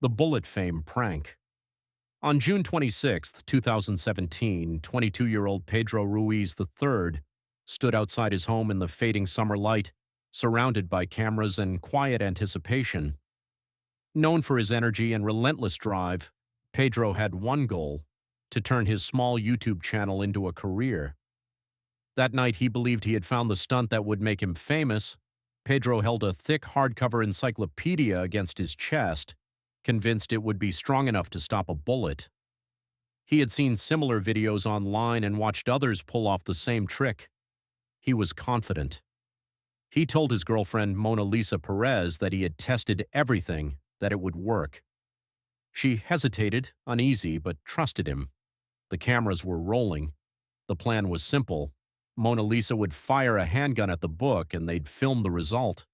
The Bullet Fame Prank. On June 26, 2017, 22-year-old Pedro Ruiz III stood outside his home in the fading summer light, surrounded by cameras and quiet anticipation. Known for his energy and relentless drive, Pedro had one goal: to turn his small YouTube channel into a career. That night, he believed he had found the stunt that would make him famous. Pedro held a thick hardcover encyclopedia against his chest, convinced it would be strong enough to stop a bullet. He had seen similar videos online and watched others pull off the same trick. He was confident. He told his girlfriend, Mona Lisa Perez, that he had tested everything, that it would work. She hesitated, uneasy, but trusted him. The cameras were rolling. The plan was simple. Mona Lisa would fire a handgun at the book and they'd film the result.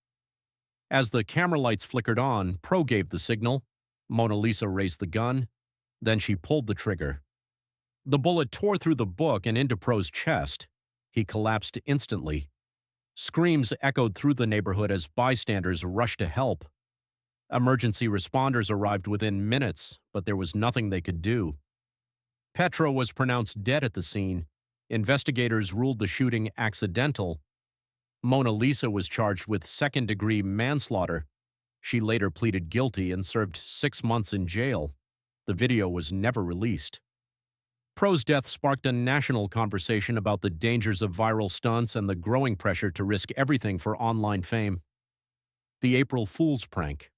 As the camera lights flickered on, Pro gave the signal. Mona Lisa raised the gun. Then she pulled the trigger. The bullet tore through the book and into Pro's chest. He collapsed instantly. Screams echoed through the neighborhood as bystanders rushed to help. Emergency responders arrived within minutes, but there was nothing they could do. Petro was pronounced dead at the scene. Investigators ruled the shooting accidental. Mona Lisa was charged with second-degree manslaughter. She later pleaded guilty and served 6 months in jail. The video was never released. Pro's death sparked a national conversation about the dangers of viral stunts and the growing pressure to risk everything for online fame. The April Fool's Prank.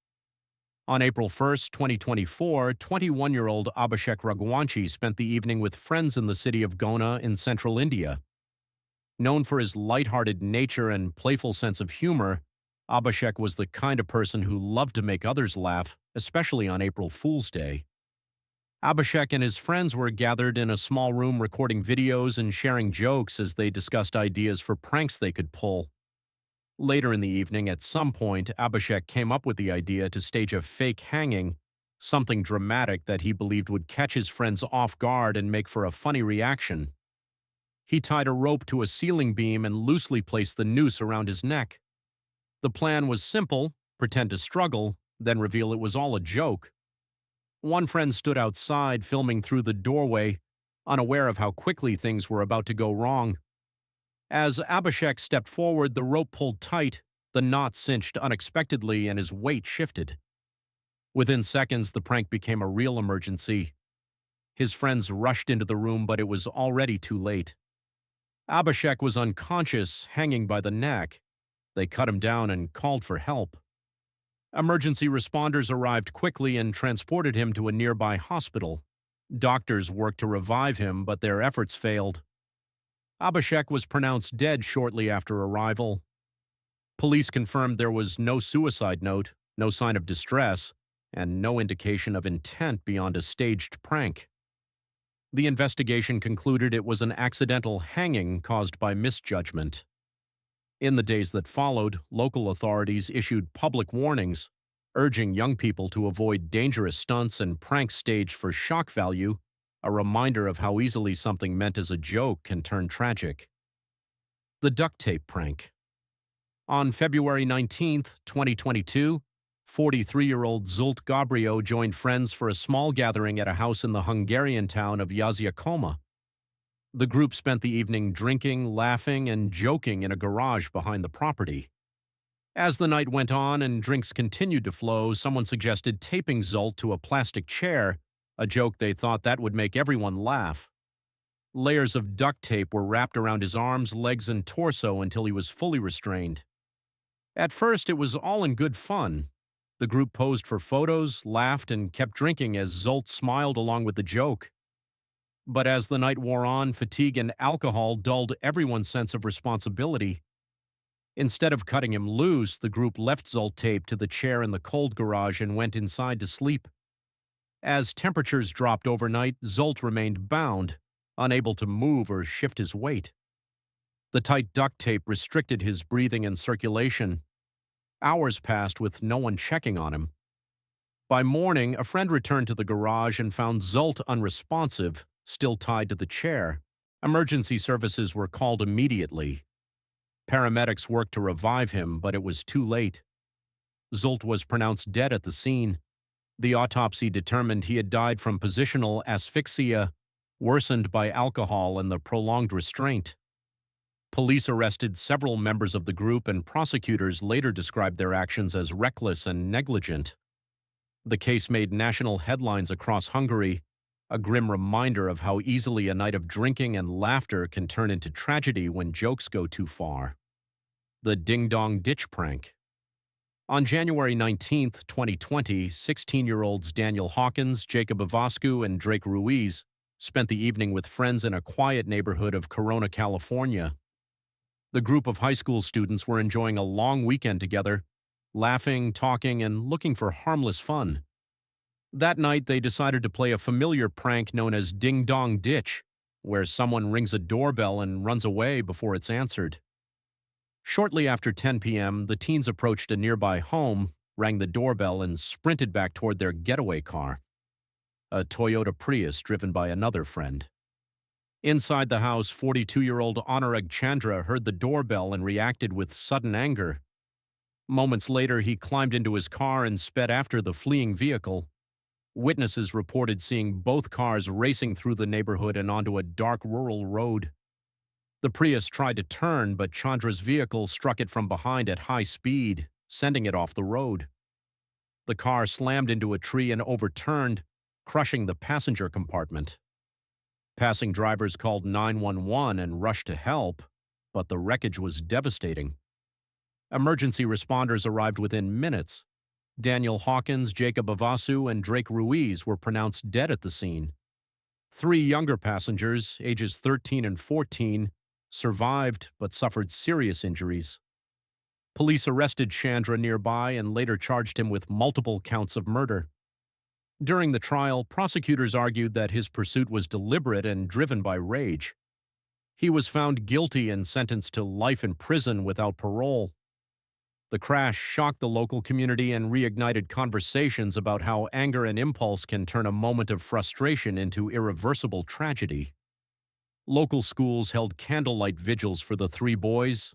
On April 1, 2024, 21-year-old Abhishek Raghuvanshi spent the evening with friends in the city of Gona in central India. Known for his lighthearted nature and playful sense of humor, Abhishek was the kind of person who loved to make others laugh, especially on April Fool's Day. Abhishek and his friends were gathered in a small room recording videos and sharing jokes as they discussed ideas for pranks they could pull. Later in the evening, at some point, Abhishek came up with the idea to stage a fake hanging, something dramatic that he believed would catch his friends off guard and make for a funny reaction. He tied a rope to a ceiling beam and loosely placed the noose around his neck. The plan was simple: pretend to struggle, then reveal it was all a joke. One friend stood outside, filming through the doorway, unaware of how quickly things were about to go wrong. As Abhishek stepped forward, the rope pulled tight, the knot cinched unexpectedly, and his weight shifted. Within seconds, the prank became a real emergency. His friends rushed into the room, but it was already too late. Abhishek was unconscious, hanging by the neck. They cut him down and called for help. Emergency responders arrived quickly and transported him to a nearby hospital. Doctors worked to revive him, but their efforts failed. Abhishek was pronounced dead shortly after arrival. Police confirmed there was no suicide note, no sign of distress, and no indication of intent beyond a staged prank. The investigation concluded it was an accidental hanging caused by misjudgment. In the days that followed, local authorities issued public warnings, urging young people to avoid dangerous stunts and pranks staged for shock value, a reminder of how easily something meant as a joke can turn tragic. The Duct Tape Prank. On February 19, 2022, 43-year-old Zsolt Gabriel joined friends for a small gathering at a house in the Hungarian town of Jászai. The group spent the evening drinking, laughing, and joking in a garage behind the property. As the night went on and drinks continued to flow, someone suggested taping Zsolt to a plastic chair, a joke they thought that would make everyone laugh. Layers of duct tape were wrapped around his arms, legs, and torso until he was fully restrained. At first, it was all in good fun. The group posed for photos, laughed, and kept drinking as Zsolt smiled along with the joke. But as the night wore on, fatigue and alcohol dulled everyone's sense of responsibility. Instead of cutting him loose, the group left Zsolt taped to the chair in the cold garage and went inside to sleep. As temperatures dropped overnight, Zsolt remained bound, unable to move or shift his weight. The tight duct tape restricted his breathing and circulation. Hours passed with no one checking on him. By morning, a friend returned to the garage and found Zsolt unresponsive, still tied to the chair. Emergency services were called immediately. Paramedics worked to revive him, but it was too late. Zsolt was pronounced dead at the scene. The autopsy determined he had died from positional asphyxia, worsened by alcohol and the prolonged restraint. Police arrested several members of the group, and prosecutors later described their actions as reckless and negligent. The case made national headlines across Hungary, a grim reminder of how easily a night of drinking and laughter can turn into tragedy when jokes go too far. The ding-dong ditch prank. On January 19, 2020, 16-year-olds Daniel Hawkins, Jacob Ivascu, and Drake Ruiz spent the evening with friends in a quiet neighborhood of Corona, California. The group of high school students were enjoying a long weekend together, laughing, talking, and looking for harmless fun. That night, they decided to play a familiar prank known as Ding Dong Ditch, where someone rings a doorbell and runs away before it's answered. Shortly after 10 p.m., the teens approached a nearby home, rang the doorbell, and sprinted back toward their getaway car, a Toyota Prius driven by another friend. Inside the house, 42-year-old Anurag Chandra heard the doorbell and reacted with sudden anger. Moments later, he climbed into his car and sped after the fleeing vehicle. Witnesses reported seeing both cars racing through the neighborhood and onto a dark rural road. The Prius tried to turn, but Chandra's vehicle struck it from behind at high speed, sending it off the road. The car slammed into a tree and overturned, crushing the passenger compartment. Passing drivers called 911 and rushed to help, but the wreckage was devastating. Emergency responders arrived within minutes. Daniel Hawkins, Jacob Ivascu, and Drake Ruiz were pronounced dead at the scene. 3 younger passengers, ages 13 and 14, survived but suffered serious injuries. Police arrested Chandra nearby and later charged him with multiple counts of murder. During the trial, prosecutors argued that his pursuit was deliberate and driven by rage. He was found guilty and sentenced to life in prison without parole. The crash shocked the local community and reignited conversations about how anger and impulse can turn a moment of frustration into irreversible tragedy. Local schools held candlelight vigils for the 3 boys,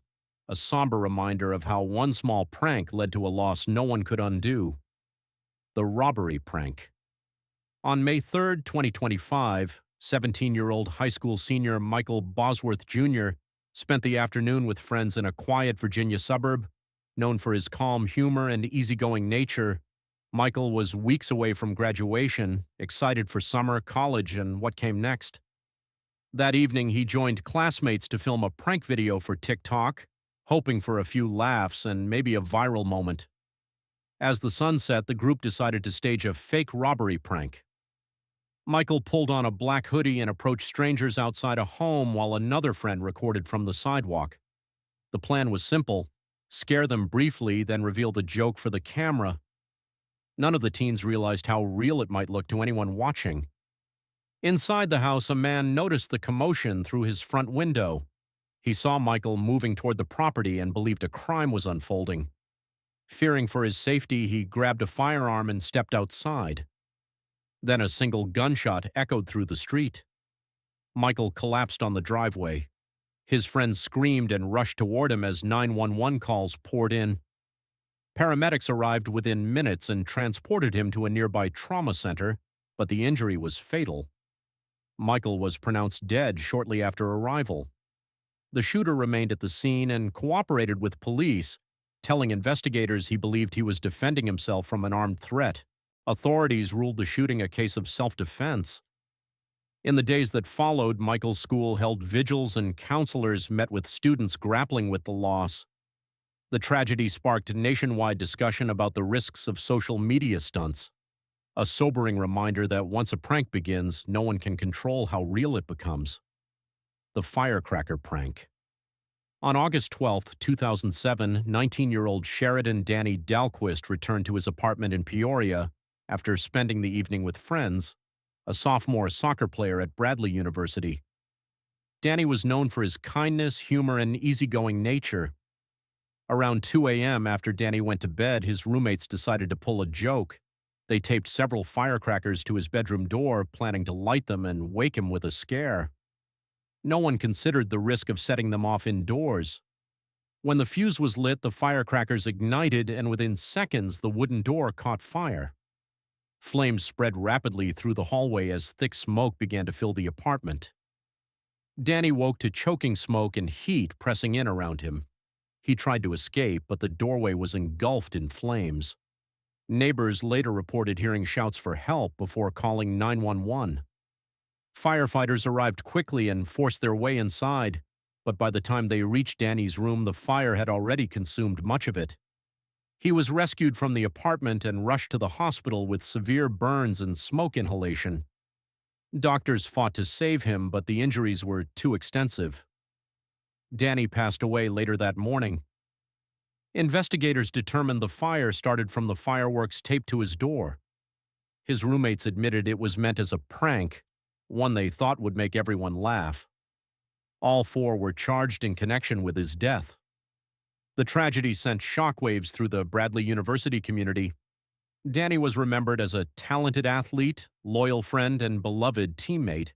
a somber reminder of how one small prank led to a loss no one could undo. The Robbery Prank. On May 3, 2025, 17-year-old high school senior Michael Bosworth Jr. spent the afternoon with friends in a quiet Virginia suburb. Known for his calm humor and easygoing nature, Michael was weeks away from graduation, excited for summer, college, and what came next. That evening, he joined classmates to film a prank video for TikTok, hoping for a few laughs and maybe a viral moment. As the sun set, the group decided to stage a fake robbery prank. Michael pulled on a black hoodie and approached strangers outside a home while another friend recorded from the sidewalk. The plan was simple: scare them briefly, then reveal the joke for the camera. None of the teens realized how real it might look to anyone watching. Inside the house, a man noticed the commotion through his front window. He saw Michael moving toward the property and believed a crime was unfolding. Fearing for his safety, he grabbed a firearm and stepped outside. Then a single gunshot echoed through the street. Michael collapsed on the driveway. His friends screamed and rushed toward him as 911 calls poured in. Paramedics arrived within minutes and transported him to a nearby trauma center, but the injury was fatal. Michael was pronounced dead shortly after arrival. The shooter remained at the scene and cooperated with police, telling investigators he believed he was defending himself from an armed threat. Authorities ruled the shooting a case of self-defense. In the days that followed, Michael's school held vigils and counselors met with students grappling with the loss. The tragedy sparked nationwide discussion about the risks of social media stunts, a sobering reminder that once a prank begins, no one can control how real it becomes. The Firecracker Prank. On August 12, 2007, 19-year-old Sheridan Danny Dahlquist returned to his apartment in Peoria after spending the evening with friends, a sophomore soccer player at Bradley University. Danny was known for his kindness, humor, and easygoing nature. Around 2 a.m., after Danny went to bed, his roommates decided to pull a joke. They taped several firecrackers to his bedroom door, planning to light them and wake him with a scare. No one considered the risk of setting them off indoors. When the fuse was lit, the firecrackers ignited, and within seconds, the wooden door caught fire. Flames spread rapidly through the hallway as thick smoke began to fill the apartment. Danny woke to choking smoke and heat pressing in around him. He tried to escape, but the doorway was engulfed in flames. Neighbors later reported hearing shouts for help before calling 911. Firefighters arrived quickly and forced their way inside, but by the time they reached Danny's room, the fire had already consumed much of it. He was rescued from the apartment and rushed to the hospital with severe burns and smoke inhalation. Doctors fought to save him, but the injuries were too extensive. Danny passed away later that morning. Investigators determined the fire started from the fireworks taped to his door. His roommates admitted it was meant as a prank, one they thought would make everyone laugh. All four were charged in connection with his death. The tragedy sent shockwaves through the Bradley University community. Danny was remembered as a talented athlete, loyal friend, and beloved teammate.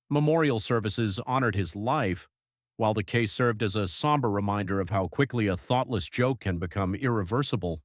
Memorial services honored his life, while the case served as a somber reminder of how quickly a thoughtless joke can become irreversible.